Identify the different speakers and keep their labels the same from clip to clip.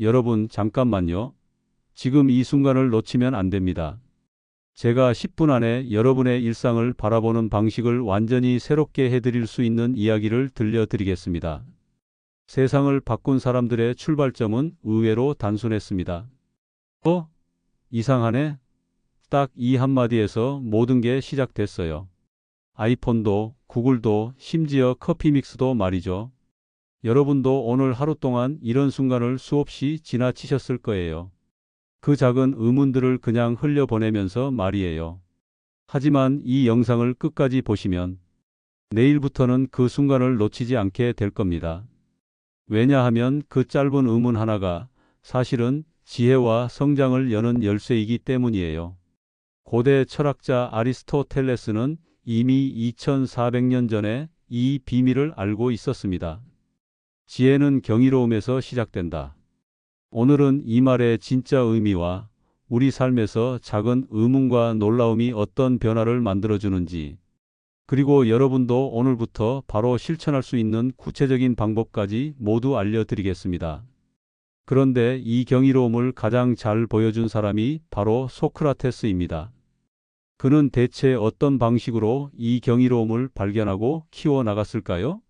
Speaker 1: 여러분, 잠깐만요. 지금 이 순간을 놓치면 안 됩니다. 제가 10분 안에 여러분의 일상을 바라보는 방식을 완전히 새롭게 해드릴 수 있는 이야기를 들려드리겠습니다. 세상을 바꾼 사람들의 출발점은 의외로 단순했습니다. 이상하네? 딱 이 한마디에서 모든 게 시작됐어요. 아이폰도, 구글도, 심지어 커피 믹스도 말이죠. 여러분도 오늘 하루 동안 이런 순간을 수없이 지나치셨을 거예요. 그 작은 의문들을 그냥 흘려보내면서 말이에요. 하지만 이 영상을 끝까지 보시면 내일부터는 그 순간을 놓치지 않게 될 겁니다. 왜냐하면 그 짧은 의문 하나가 사실은 지혜와 성장을 여는 열쇠이기 때문이에요. 고대 철학자 아리스토텔레스는 이미 2400년 전에 이 비밀을 알고 있었습니다. 지혜는 경이로움에서 시작된다. 오늘은 이 말의 진짜 의미와 우리 삶에서 작은 의문과 놀라움이 어떤 변화를 만들어주는지, 그리고 여러분도 오늘부터 바로 실천할 수 있는 구체적인 방법까지 모두 알려드리겠습니다. 그런데 이 경이로움을 가장 잘 보여준 사람이 바로 소크라테스입니다. 그는 대체 어떤 방식으로 이 경이로움을 발견하고 키워나갔을까요?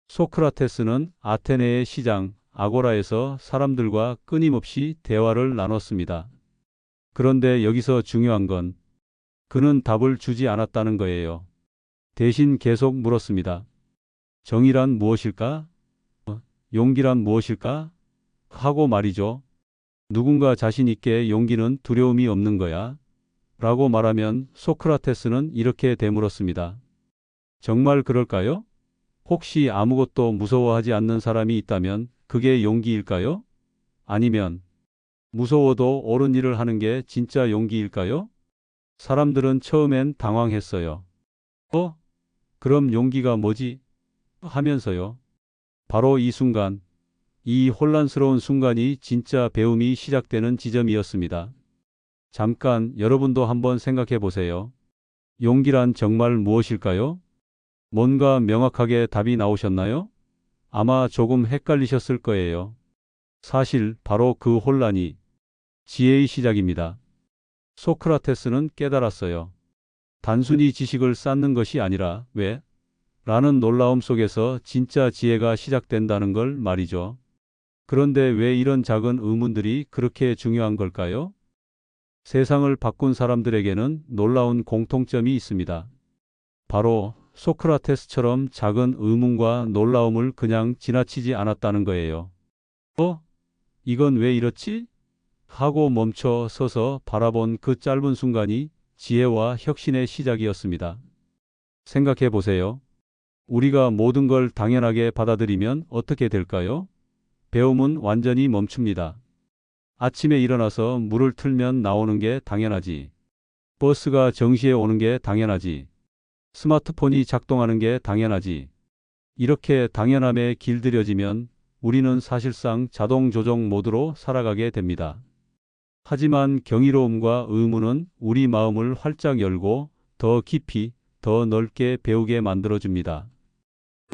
Speaker 1: 소크라테스는 아테네의 시장, 아고라에서 사람들과 끊임없이 대화를 나눴습니다. 그런데 여기서 중요한 건 그는 답을 주지 않았다는 거예요. 대신 계속 물었습니다. 정의란 무엇일까? 용기란 무엇일까? 하고 말이죠. 누군가 자신 있게 용기는 두려움이 없는 거야. 라고 말하면 소크라테스는 이렇게 되물었습니다. 정말 그럴까요? 혹시 아무것도 무서워하지 않는 사람이 있다면 그게 용기일까요? 아니면 무서워도 옳은 일을 하는 게 진짜 용기일까요? 사람들은 처음엔 당황했어요. 그럼 용기가 뭐지? 하면서요. 바로 이 순간, 이 혼란스러운 순간이 진짜 배움이 시작되는 지점이었습니다. 잠깐 여러분도 한번 생각해 보세요. 용기란 정말 무엇일까요? 뭔가 명확하게 답이 나오셨나요? 아마 조금 헷갈리셨을 거예요. 사실 바로 그 혼란이 지혜의 시작입니다. 소크라테스는 깨달았어요. 단순히 지식을 쌓는 것이 아니라 왜? 라는 놀라움 속에서 진짜 지혜가 시작된다는 걸 말이죠. 그런데 왜 이런 작은 의문들이 그렇게 중요한 걸까요? 세상을 바꾼 사람들에게는 놀라운 공통점이 있습니다. 바로 소크라테스처럼 작은 의문과 놀라움을 그냥 지나치지 않았다는 거예요. 이건 왜 이렇지? 하고 멈춰 서서 바라본 그 짧은 순간이 지혜와 혁신의 시작이었습니다. 생각해 보세요. 우리가 모든 걸 당연하게 받아들이면 어떻게 될까요? 배움은 완전히 멈춥니다. 아침에 일어나서 물을 틀면 나오는 게 당연하지. 버스가 정시에 오는 게 당연하지. 스마트폰이 작동하는 게 당연하지. 이렇게 당연함에 길들여지면 우리는 사실상 자동 조종 모드로 살아가게 됩니다. 하지만 경이로움과 의문은 우리 마음을 활짝 열고 더 깊이, 더 넓게 배우게 만들어줍니다.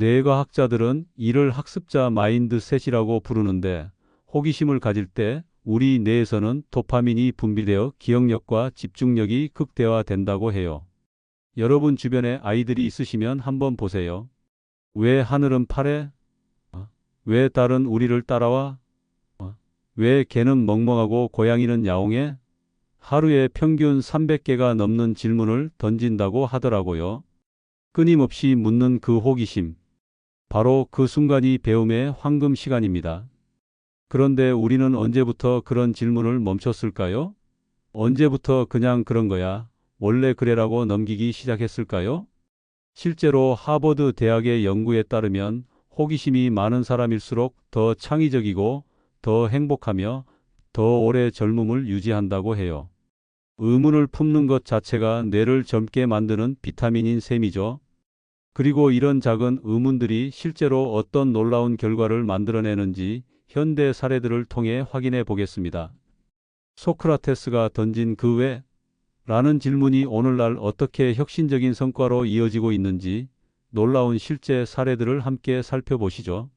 Speaker 1: 뇌과학자들은 이를 학습자 마인드셋이라고 부르는데, 호기심을 가질 때 우리 뇌에서는 도파민이 분비되어 기억력과 집중력이 극대화된다고 해요. 여러분 주변에 아이들이 있으시면 한번 보세요. 왜 하늘은 파래? 왜 달은 우리를 따라와? 왜 개는 멍멍하고 고양이는 야옹해? 하루에 평균 300개가 넘는 질문을 던진다고 하더라고요. 끊임없이 묻는 그 호기심. 바로 그 순간이 배움의 황금 시간입니다. 그런데 우리는 언제부터 그런 질문을 멈췄을까요? 언제부터 그냥 그런 거야, 원래 그래라고 넘기기 시작했을까요? 실제로 하버드 대학의 연구에 따르면 호기심이 많은 사람일수록 더 창의적이고 더 행복하며 더 오래 젊음을 유지한다고 해요. 의문을 품는 것 자체가 뇌를 젊게 만드는 비타민인 셈이죠. 그리고 이런 작은 의문들이 실제로 어떤 놀라운 결과를 만들어내는지 현대 사례들을 통해 확인해 보겠습니다. 소크라테스가 던진 그 왜? 라는 질문이 오늘날 어떻게 혁신적인 성과로 이어지고 있는지 놀라운 실제 사례들을 함께 살펴보시죠.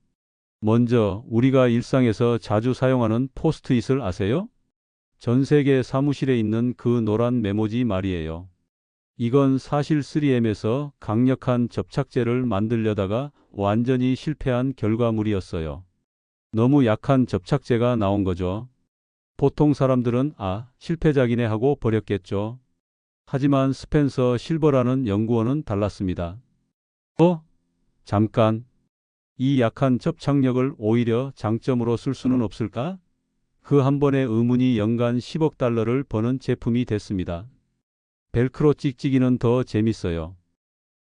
Speaker 1: 먼저 우리가 일상에서 자주 사용하는 포스트잇을 아세요? 전 세계 사무실에 있는 그 노란 메모지 말이에요. 이건 사실 3M에서 강력한 접착제를 만들려다가 완전히 실패한 결과물이었어요. 너무 약한 접착제가 나온 거죠. 보통 사람들은 실패작이네 하고 버렸겠죠. 하지만 스펜서 실버라는 연구원은 달랐습니다. 잠깐. 이 약한 접착력을 오히려 장점으로 쓸 수는 없을까? 그 한 번의 의문이 연간 10억 달러를 버는 제품이 됐습니다. 벨크로 찍찍이는 더 재밌어요.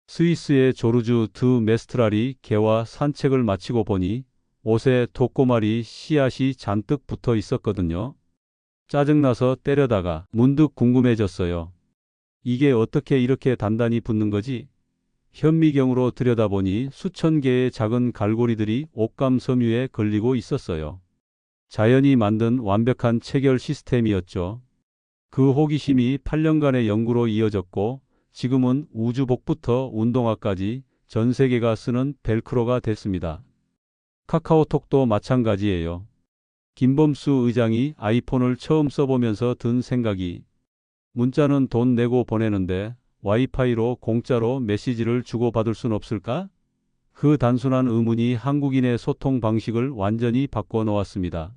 Speaker 1: 스위스의 조르주 드 메스트랄이 개와 산책을 마치고 보니 옷에 독고마리 씨앗이 잔뜩 붙어 있었거든요. 짜증나서 때려다가 문득 궁금해졌어요. 이게 어떻게 이렇게 단단히 붙는 거지? 현미경으로 들여다보니 수천 개의 작은 갈고리들이 옷감 섬유에 걸리고 있었어요. 자연이 만든 완벽한 체결 시스템이었죠. 그 호기심이 8년간의 연구로 이어졌고 지금은 우주복부터 운동화까지 전 세계가 쓰는 벨크로가 됐습니다. 카카오톡도 마찬가지예요. 김범수 의장이 아이폰을 처음 써보면서 든 생각이 문자는 돈 내고 보내는데 와이파이로 공짜로 메시지를 주고받을 순 없을까? 그 단순한 의문이 한국인의 소통 방식을 완전히 바꿔놓았습니다.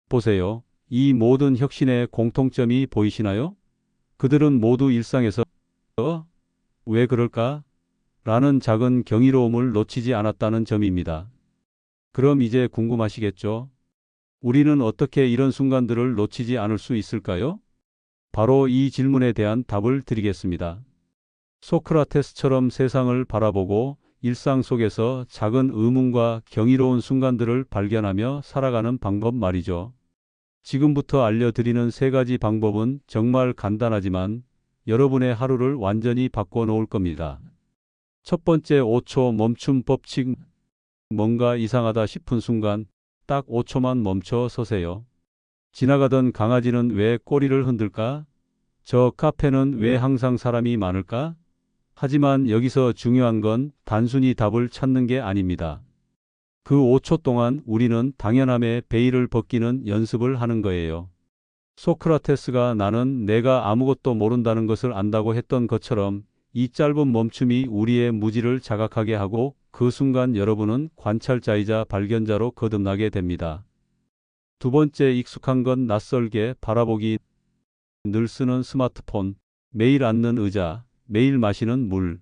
Speaker 1: 보세요. 이 모든 혁신의 공통점이 보이시나요? 그들은 모두 일상에서 왜 그럴까? 라는 작은 경이로움을 놓치지 않았다는 점입니다. 그럼 이제 궁금하시겠죠? 우리는 어떻게 이런 순간들을 놓치지 않을 수 있을까요? 바로 이 질문에 대한 답을 드리겠습니다. 소크라테스처럼 세상을 바라보고 일상 속에서 작은 의문과 경이로운 순간들을 발견하며 살아가는 방법 말이죠. 지금부터 알려드리는 3가지 방법은 정말 간단하지만 여러분의 하루를 완전히 바꿔놓을 겁니다. 첫 번째, 5초 멈춤 법칙. 뭔가 이상하다 싶은 순간 딱 5초만 멈춰 서세요. 지나가던 강아지는 왜 꼬리를 흔들까? 저 카페는 왜 항상 사람이 많을까? 하지만 여기서 중요한 건 단순히 답을 찾는 게 아닙니다. 그 5초 동안 우리는 당연함에 베일을 벗기는 연습을 하는 거예요. 소크라테스가 나는 내가 아무것도 모른다는 것을 안다고 했던 것처럼 이 짧은 멈춤이 우리의 무지를 자각하게 하고 그 순간 여러분은 관찰자이자 발견자로 거듭나게 됩니다. 두 번째, 익숙한 건 낯설게 바라보기. 늘 쓰는 스마트폰, 매일 앉는 의자, 매일 마시는 물.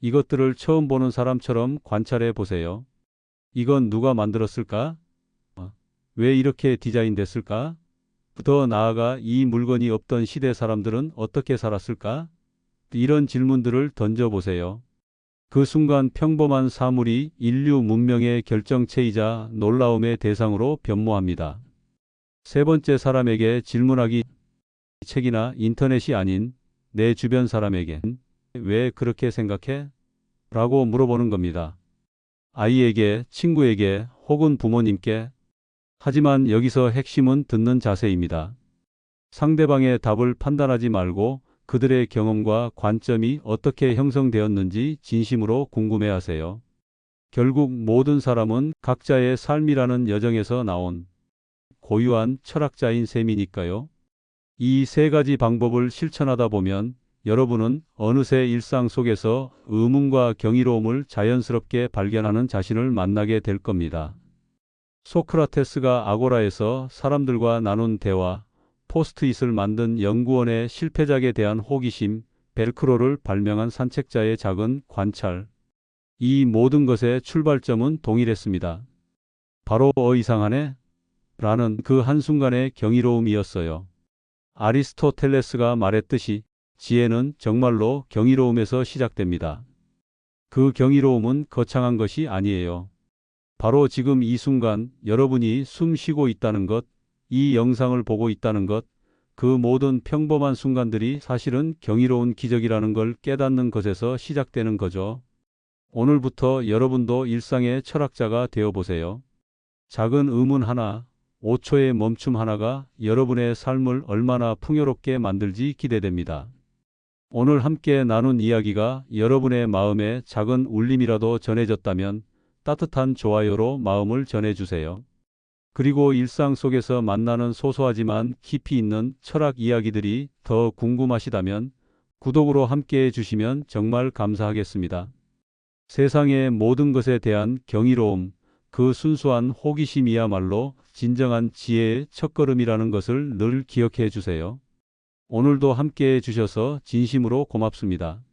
Speaker 1: 이것들을 처음 보는 사람처럼 관찰해 보세요. 이건 누가 만들었을까? 왜 이렇게 디자인됐을까? 더 나아가 이 물건이 없던 시대 사람들은 어떻게 살았을까? 이런 질문들을 던져보세요. 그 순간 평범한 사물이 인류 문명의 결정체이자 놀라움의 대상으로 변모합니다. 세 번째, 사람에게 질문하기. 책이나 인터넷이 아닌 내 주변 사람에게 왜 그렇게 생각해? 라고 물어보는 겁니다. 아이에게, 친구에게 혹은 부모님께. 하지만 여기서 핵심은 듣는 자세입니다. 상대방의 답을 판단하지 말고 그들의 경험과 관점이 어떻게 형성되었는지 진심으로 궁금해하세요. 결국 모든 사람은 각자의 삶이라는 여정에서 나온 고유한 철학자인 셈이니까요. 이 3가지 방법을 실천하다 보면 여러분은 어느새 일상 속에서 의문과 경이로움을 자연스럽게 발견하는 자신을 만나게 될 겁니다. 소크라테스가 아고라에서 사람들과 나눈 대화, 포스트잇을 만든 연구원의 실패작에 대한 호기심, 벨크로를 발명한 산책자의 작은 관찰. 이 모든 것의 출발점은 동일했습니다. 바로 이상하네? 라는 그 한순간의 경이로움이었어요. 아리스토텔레스가 말했듯이 지혜는 정말로 경이로움에서 시작됩니다. 그 경이로움은 거창한 것이 아니에요. 바로 지금 이 순간 여러분이 숨 쉬고 있다는 것, 이 영상을 보고 있다는 것, 그 모든 평범한 순간들이 사실은 경이로운 기적이라는 걸 깨닫는 것에서 시작되는 거죠. 오늘부터 여러분도 일상의 철학자가 되어보세요. 작은 의문 하나, 5초의 멈춤 하나가 여러분의 삶을 얼마나 풍요롭게 만들지 기대됩니다. 오늘 함께 나눈 이야기가 여러분의 마음에 작은 울림이라도 전해졌다면 따뜻한 좋아요로 마음을 전해주세요. 그리고 일상 속에서 만나는 소소하지만 깊이 있는 철학 이야기들이 더 궁금하시다면 구독으로 함께 해주시면 정말 감사하겠습니다. 세상의 모든 것에 대한 경이로움, 그 순수한 호기심이야말로 진정한 지혜의 첫걸음이라는 것을 늘 기억해 주세요. 오늘도 함께 해주셔서 진심으로 고맙습니다.